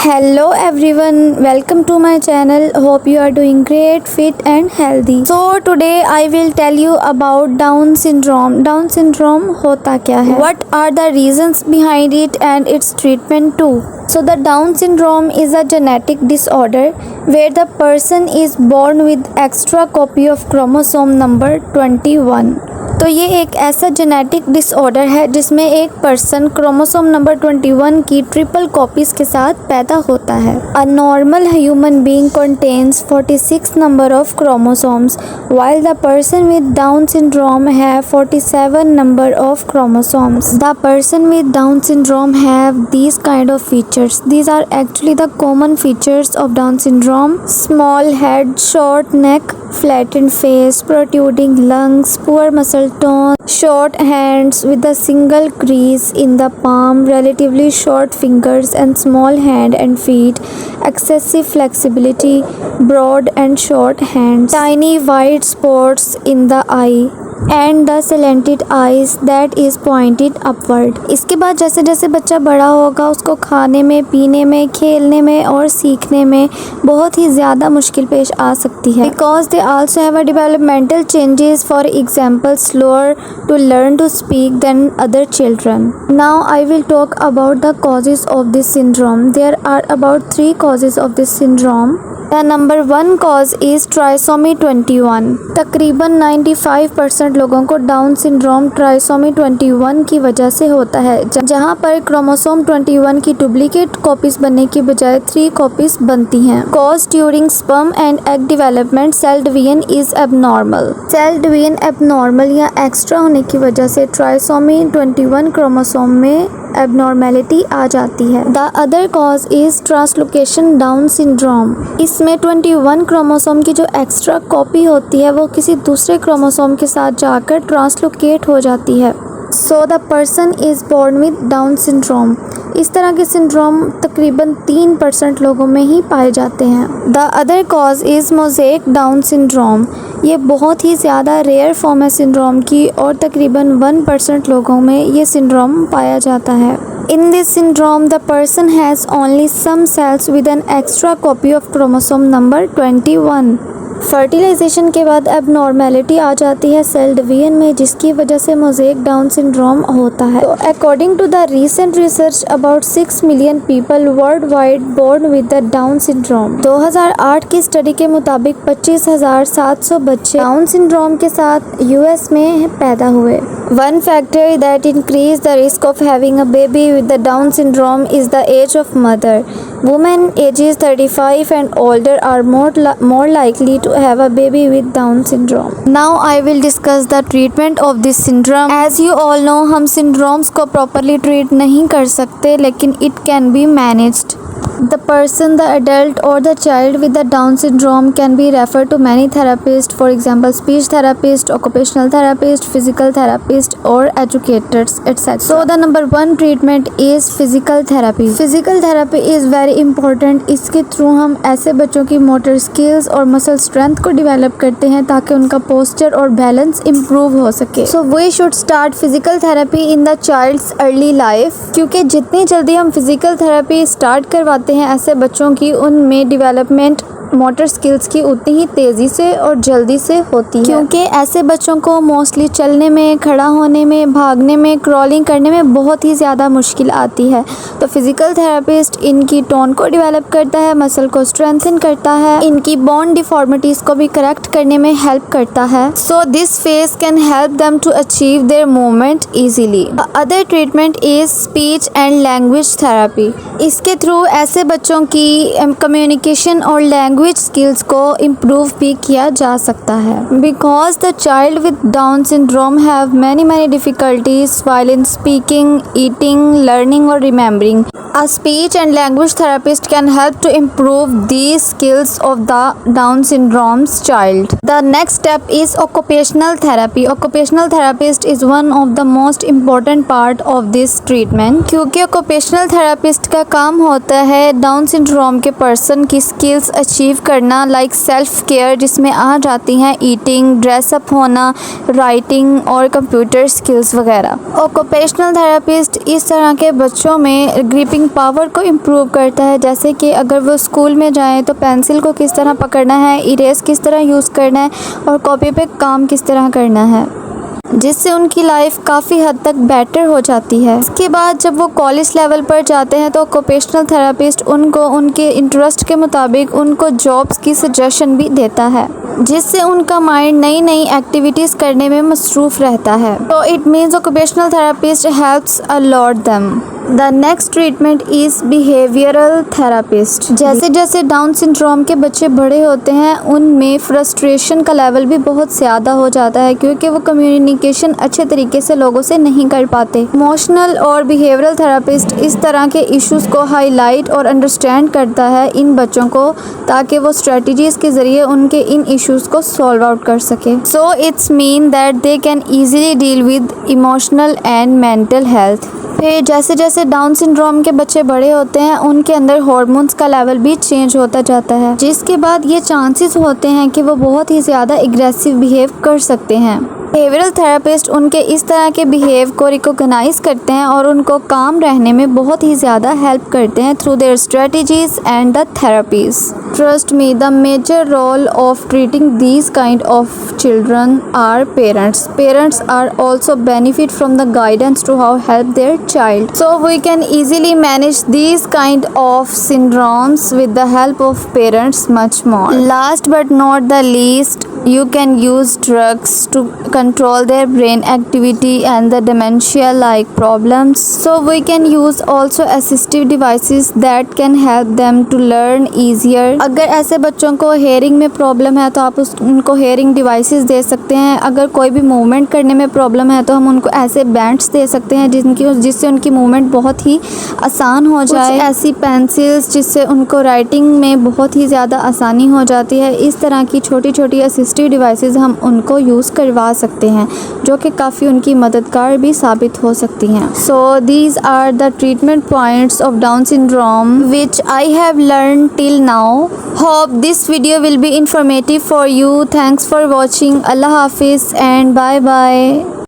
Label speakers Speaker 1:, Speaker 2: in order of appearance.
Speaker 1: Hello everyone, welcome to my channel. Hope you are doing great, fit and healthy. So today I will tell you about Down syndrome. Down syndrome होता क्या है? What are the reasons behind it and its treatment too? So the Down syndrome is a genetic disorder where the person is born with extra copy of chromosome number 21. तो ये एक ऐसा genetic disorder है जिसमें एक person chromosome number 21 की triple copies के साथ पैदा होता है। A normal human being contains 46 number of chromosomes while the person with Down syndrome have 47 number of chromosomes. The person with Down syndrome have these kind of features. These are actually the common features of Down syndrome: small head, short neck, flattened face, protruding lungs, poor muscle tone, short hands with a single crease in the palm, relatively short fingers and small hand and feet, excessive flexibility, broad and short hands, tiny white spots in the eye and the slanted eyes that is pointed upward. इसके बाद जैसे जैसे बच्चा बड़ा होगा उसको खाने में, पीने में, खेलने में और सीखने में बहुत ही ज़्यादा मुश्किल पेश आ सकती है। Because they also have a developmental changes, for example slower to learn to speak than other children. Now I will talk about the causes of this syndrome. There are about 3 causes of this syndrome. The number 1 cause is trisomy 21. तकरीबन 95% लोगों को down syndrome trisomy 21 की वजह से होता है, जहां पर क्रोमोसोम 21 की डुप्लीकेट कॉपीज बनने की बजाय 3 कॉपीज बनती हैं। Cause during sperm and egg development cell division is abnormal. Cell division abnormal या एक्स्ट्रा होने की वजह से ट्राइसोमी 21 क्रोमोसोम में एबनॉर्मेलिटी आ जाती है। The other cause is translocation Down syndrome. इसमें 21 क्रोमोसोम की जो एक्स्ट्रा कॉपी होती है वो किसी दूसरे क्रोमोसोम के साथ जाकर ट्रांसलोकेट हो जाती है। So the person is born with Down syndrome. इस तरह के सिंड्रोम तकरीबन 3% लोगों में ही पाए जाते हैं। The other cause is mosaic down syndrome. ये बहुत ही ज़्यादा रेयर फॉर्म है सिंड्रोम की और तकरीबन 1% लोगों में ये सिंड्रोम पाया जाता है। In this syndrome, the person has only some cells with an extra copy of chromosome number 21. Fertilisation के बाद एबनॉर्मेलिटी आ जाती है सेल डिवीजन में, जिसकी वजह से मोज़ेक डाउन सिंड्रोम होता है। तो according to the recent research about 6 million people world wide born with the Down syndrome. 2008 की स्टडी के मुताबिक 25,700 बच्चे डाउन सिंड्रोम के साथ यूएस में पैदा हुए। One factor that increase the risk of having a baby with the Down syndrome is the age of mother. Women ages 35 and older are more likely to have a baby with Down syndrome. Now I will discuss the treatment of this syndrome. As you all know, हम syndromes को properly treat नहीं कर सकते, लेकिन it can be managed. The person, the adult or the child with the Down syndrome can be referred to many therapists, for example speech therapist, occupational therapist, physical therapist or educators, etc. So the number 1 treatment is physical therapy. Physical therapy is very important. इसके through हम ऐसे बच्चों की motor skills और muscle strength को develop करते हैं ताकि उनका पोस्चर और बैलेंस इम्प्रूव हो सके। So we should start physical therapy in the child's early life, क्योंकि जितनी जल्दी हम फिजिकल थेरेपी स्टार्ट करवाते हैं ऐसे बच्चों की, उनमें डेवलपमेंट मोटर स्किल्स की उतनी ही तेज़ी से और जल्दी से होती है, क्योंकि ऐसे बच्चों को मोस्टली चलने में, खड़ा होने में, भागने में, क्रॉलिंग करने में बहुत ही ज़्यादा मुश्किल आती है। तो फिज़िकल थेरेपिस्ट इनकी टोन को डेवलप करता है, मसल को स्ट्रेंथन करता है, इनकी बोन डिफॉर्मिटीज़ को भी करेक्ट करने में हेल्प करता है। So this face can help them to achieve their movement easily. Other treatment is speech and language therapy. इसके थ्रू ऐसे बच्चों की कम्युनिकेशन और लैंग्वेज स्किल्स को इम्प्रूव भी किया जा सकता है। Because the child with Down syndrome have many difficulties while in speaking, eating, learning और remembering. A speech and language therapist can help to improve these skills of the Down syndrome's child. The next step is occupational therapy. Occupational therapist is one of the most important part of this treatment, क्योंकि occupational therapist का काम होता है down syndrome के person की skills achieve achieve करना, like self care, जिसमें आ जाती हैं ईटिंग, ड्रेसअप होना, राइटिंग और कंप्यूटर स्किल्स वगैरह। ऑक्यूपेशनल थेरेपिस्ट इस तरह के बच्चों में ग्रिपिंग पावर को इम्प्रूव करता है, जैसे कि अगर वो स्कूल में जाएं तो पेंसिल को किस तरह पकड़ना है, इरेज किस तरह यूज़ करना है और कॉपी पे काम किस तरह करना है, जिससे उनकी लाइफ काफ़ी हद तक बेटर हो जाती है। इसके बाद जब वो कॉलेज लेवल पर जाते हैं तो ऑक्यूपेशनल थेरेपिस्ट उनको उनके इंटरेस्ट के मुताबिक उनको जॉब्स की सजेशन भी देता है, जिससे उनका माइंड नई नई एक्टिविटीज़ करने में मसरूफ़ रहता है। तो it means occupational therapist helps a lot them. The next treatment is behavioural therapist. जैसे जैसे डाउन सिंड्रोम के बच्चे बड़े होते हैं उनमें फ्रस्ट्रेशन का लेवल भी बहुत ज़्यादा हो जाता है, क्योंकि वो कम्युनिकेशन अच्छे तरीके से लोगों से नहीं कर पाते। इमोशनल और बिहेवियरल थेरापिस्ट इस तरह के इश्यूज़ को हाईलाइट और अंडरस्टैंड करता है इन बच्चों को, ताकि वो स्ट्रेटजीज़ के ज़रिए उनके इन इश्यूज़ को सॉल्व आउट कर सके। So it's mean that they can easily deal with emotional and mental health. फिर जैसे जैसे डाउन सिंड्रोम के बच्चे बड़े होते हैं उनके अंदर हार्मोन्स का लेवल भी चेंज होता जाता है, जिसके बाद ये चांसेस होते हैं कि वो बहुत ही ज़्यादा एग्रेसिव बिहेव कर सकते हैं। बिहेवियरल थेरेपिस्ट उनके इस तरह के बिहेव को रिकॉग्नाइज करते हैं और उनको काम रहने में बहुत ही ज़्यादा हेल्प करते हैं through their strategies and the therapies. Trust me, the major role of treating these kind of children are parents. Parents are also benefit from the guidance to how help their child, so we can easily manage these kind of syndromes with the help of parents much more. Last but not the least, you can use drugs to control their brain activity and the dementia like problems, so we can use also assistive devices that can help them to learn easier। अगर ऐसे बच्चों को hearing में problem है तो आप उनको hearing devices दे सकते हैं। अगर कोई भी मूवमेंट करने में प्रॉब्लम है तो हम उनको ऐसे बैंड्स दे सकते हैं जिससे उनकी मूवमेंट बहुत ही आसान हो जाए। ऐसी पेंसिल्स जिससे उनको राइटिंग में बहुत ही ज़्यादा आसानी हो जाती है। इस तरह की छोटी छोटी असिस्टिव डिवाइसेस हम उनको यूज़ करवा सकते हैं, जो कि काफ़ी उनकी मददगार भी साबित हो सकती हैं। So these are the treatment points of Down syndrome which I have learn till now. Hope this video will be informative for you. Thanks for watching. अल्लाह हाफिज़ एंड बाय बाय।